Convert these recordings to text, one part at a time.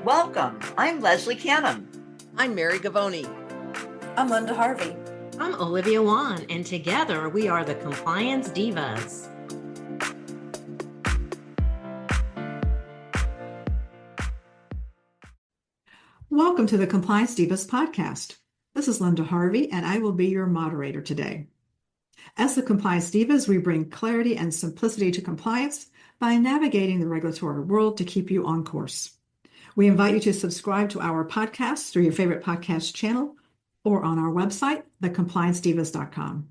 Welcome. I'm Leslie Canham. I'm Mary Gavoni. I'm Linda Harvey. I'm Olivia Wan, and together we are the Compliance Divas. Welcome to the Compliance Divas podcast. This is Linda Harvey, and I will be your moderator today. As the Compliance Divas, we bring clarity and simplicity to compliance by navigating the regulatory world to keep you on course. We invite you to subscribe to our podcast through your favorite podcast channel or on our website, thecompliancedivas.com.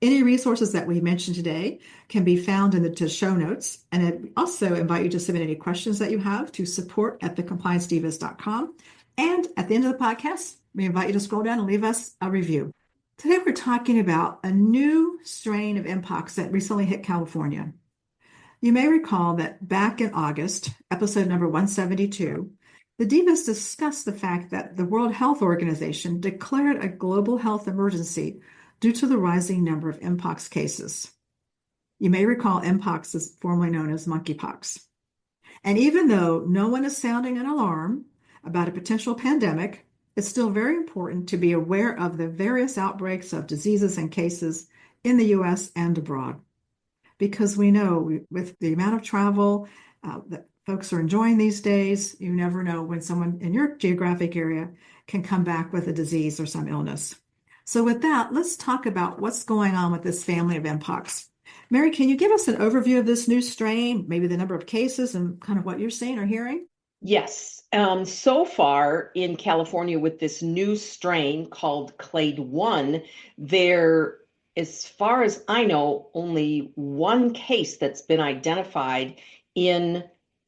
Any resources that we mentioned today can be found in the show notes, and I also invite you to submit any questions that you have to support@thecompliancedivas.com. And at the end of the podcast, we invite you to scroll down and leave us a review. Today, we're talking about a new strain of mPox that recently hit California. You may recall that back in August, episode number 172, the Divas discussed the fact that the World Health Organization declared a global health emergency due to the rising number of mPox cases. You may recall mPox is formerly known as monkeypox. And even though no one is sounding an alarm about a potential pandemic, it's still very important to be aware of the various outbreaks of diseases and cases in the U.S. and abroad. Because we know with the amount of travel that folks are enjoying these days, you never know when someone in your geographic area can come back with a disease or some illness. So with that, let's talk about what's going on with this family of mPox. Mary, can you give us an overview of this new strain, maybe the number of cases and kind of what you're seeing or hearing? Yes. So far in California with this new strain called Clade 1, there, as far as I know, only one case that's been identified in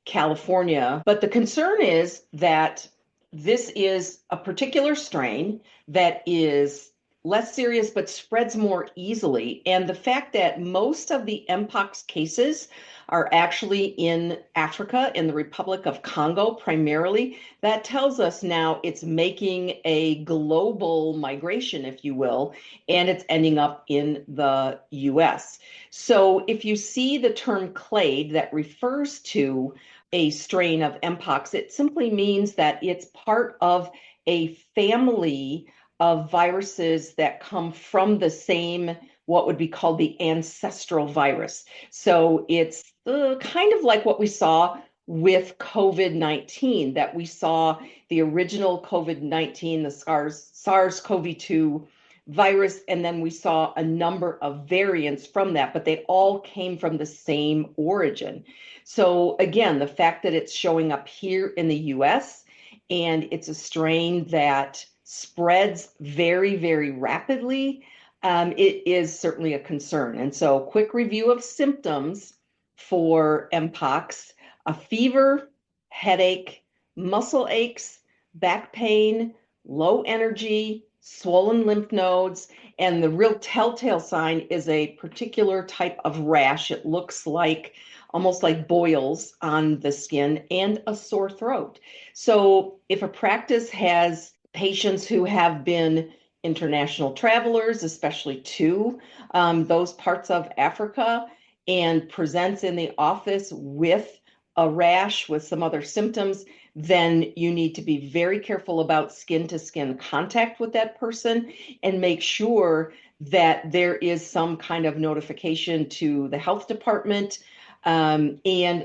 California. But the concern is that this is a particular strain that is less serious but spreads more easily. And the fact that most of the mpox cases are actually in Africa, in the Republic of Congo primarily, that tells us now it's making a global migration, if you will, and it's ending up in the US. So if you see the term clade that refers to a strain of mpox, it simply means that it's part of a family of viruses that come from the same, what would be called the ancestral virus. So it's kind of like what we saw with COVID-19, that we saw the original COVID-19, the SARS-CoV-2 virus, and then we saw a number of variants from that, but they all came from the same origin. So again, the fact that it's showing up here in the US and it's a strain that spreads very, very rapidly, it is certainly a concern. And so quick review of symptoms for mpox: a fever, headache, muscle aches, back pain, low energy, swollen lymph nodes, and the real telltale sign is a particular type of rash. It looks like almost like boils on the skin, and a sore throat. So if a practice has patients who have been international travelers, especially to those parts of Africa, and presents in the office with a rash with some other symptoms, then you need to be very careful about skin-to-skin contact with that person and make sure that there is some kind of notification to the health department, and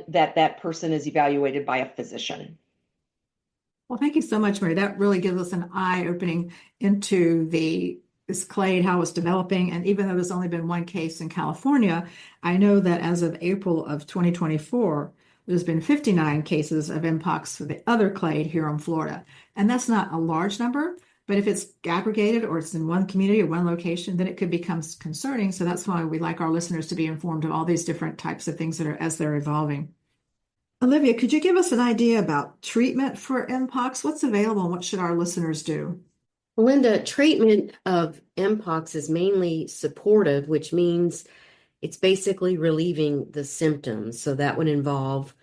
that that person is evaluated by a physician. Well, thank you so much, Mary. That really gives us an eye-opening into this clade, how it's developing. And even though there's only been one case in California, I know that as of April of 2024, there's been 59 cases of mpox for the other clade here in Florida. And that's not a large number, but if it's aggregated or it's in one community or one location, then it could become concerning. So that's why we like our listeners to be informed of all these different types of things that are as they're evolving. Olivia, could you give us an idea about treatment for mpox? What's available and what should our listeners do? Linda, treatment of mpox is mainly supportive, which means it's basically relieving the symptoms. So that would involve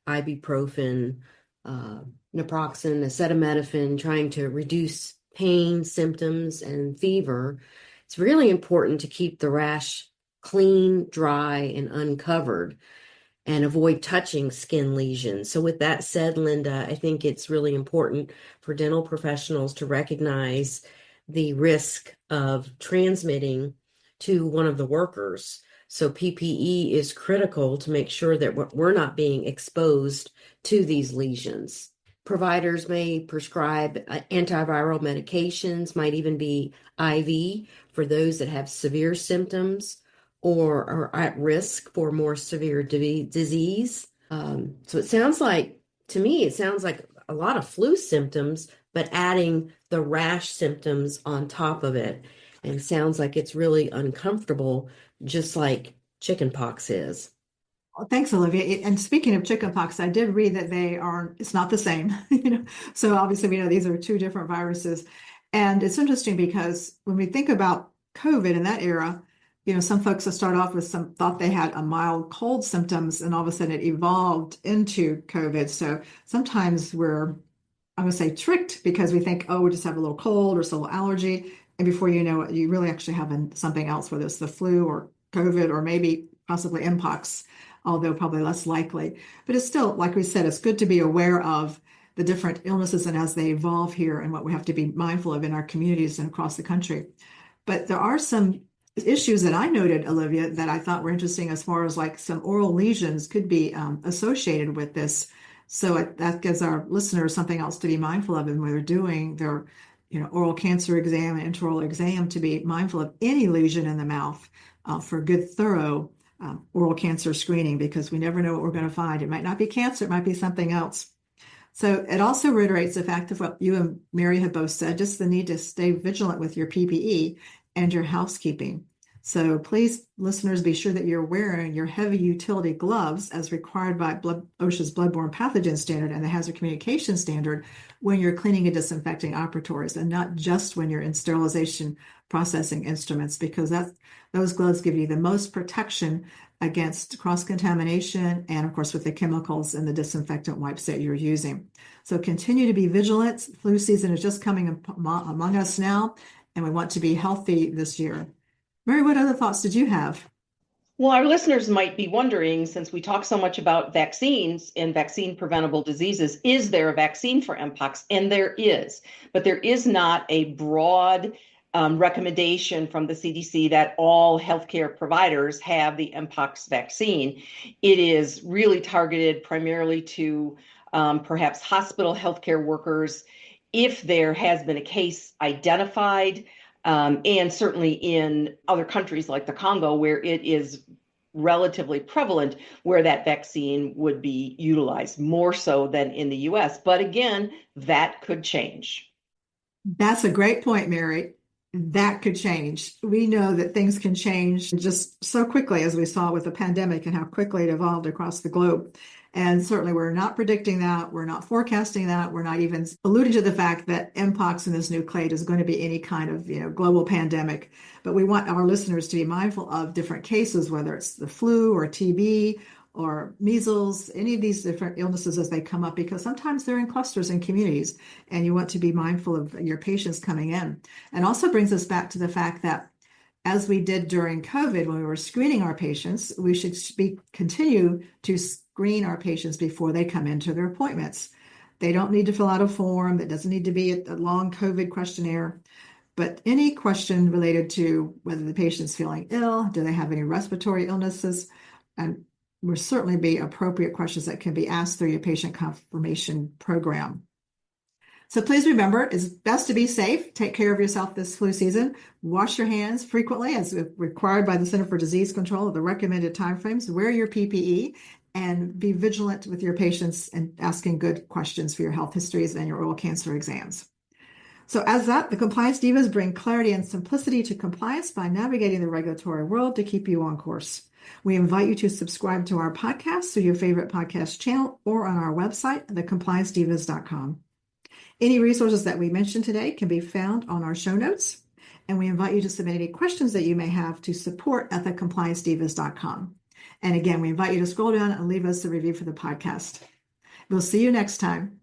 ibuprofen, naproxen, acetaminophen, trying to reduce pain, symptoms, and fever. It's really important to keep the rash clean, dry, and uncovered. and avoid touching skin lesions. So with that said, Linda, I think it's really important for dental professionals to recognize the risk of transmitting to one of the workers. So PPE is critical to make sure that we're not being exposed to these lesions. Providers may prescribe antiviral medications, might even be IV for those that have severe symptoms or are at risk for more severe disease. So it sounds like, to me, it sounds like a lot of flu symptoms, but adding the rash symptoms on top of it. And it sounds like it's really uncomfortable, just like chickenpox is. Well, thanks, Olivia. And speaking of chickenpox, I did read that it's not the same, So obviously we know these are two different viruses. And it's interesting because when we think about COVID in that era, some folks that start off with thought they had a mild cold symptoms, and all of a sudden it evolved into COVID. So sometimes I would say, tricked because we think, oh, we just have a little cold or a little allergy. And before you know it, you really actually have something else, whether it's the flu or COVID or maybe possibly mPox, although probably less likely. But it's still, like we said, it's good to be aware of the different illnesses and as they evolve here and what we have to be mindful of in our communities and across the country. But there are some issues that I noted, Olivia, that I thought were interesting as far as like some oral lesions could be associated with this. So that gives our listeners something else to be mindful of when they're doing their oral cancer exam and intraoral exam, to be mindful of any lesion in the mouth for good, thorough oral cancer screening, because we never know what we're going to find. It might not be cancer, it might be something else. So it also reiterates the fact of what you and Mary have both said, just the need to stay vigilant with your PPE and your housekeeping. So please, listeners, be sure that you're wearing your heavy utility gloves as required by OSHA's bloodborne pathogen standard and the hazard communication standard when you're cleaning and disinfecting operatories, and not just when you're in sterilization processing instruments, because those gloves give you the most protection against cross-contamination and, of course, with the chemicals and the disinfectant wipes that you're using. So continue to be vigilant. Flu season is just coming among us now, and we want to be healthy this year. Mary, what other thoughts did you have? Well, our listeners might be wondering, since we talk so much about vaccines and vaccine preventable diseases, is there a vaccine for mPox? And there is, but there is not a broad recommendation from the CDC that all healthcare providers have the mPox vaccine. It is really targeted primarily to perhaps hospital healthcare workers if there has been a case identified. And certainly in other countries like the Congo, where it is relatively prevalent, where that vaccine would be utilized more so than in the US. But again, that could change. That's a great point, Mary. That could change. We know that things can change just so quickly, as we saw with the pandemic and how quickly it evolved across the globe. And certainly we're not predicting that. We're not forecasting that. We're not even alluding to the fact that mPox and this new clade is going to be any kind of global pandemic. But we want our listeners to be mindful of different cases, whether it's the flu or TB or measles, any of these different illnesses as they come up, because sometimes they're in clusters in communities, and you want to be mindful of your patients coming in. And also brings us back to the fact that, as we did during COVID, when we were screening our patients, we should continue to screen our patients before they come into their appointments. They don't need to fill out a form. That doesn't need to be a long COVID questionnaire. But any question related to whether the patient's feeling ill, do they have any respiratory illnesses, and will certainly be appropriate questions that can be asked through your patient confirmation program. So please remember, it's best to be safe. Take care of yourself this flu season. Wash your hands frequently as required by the Center for Disease Control of the recommended timeframes. Wear your PPE and be vigilant with your patients and asking good questions for your health histories and your oral cancer exams. So as that, the Compliance Divas bring clarity and simplicity to compliance by navigating the regulatory world to keep you on course. We invite you to subscribe to our podcast through your favorite podcast channel or on our website, thecompliancedivas.com. Any resources that we mentioned today can be found on our show notes, and we invite you to submit any questions that you may have to support@thecompliancedivas.com. And again, we invite you to scroll down and leave us a review for the podcast. We'll see you next time.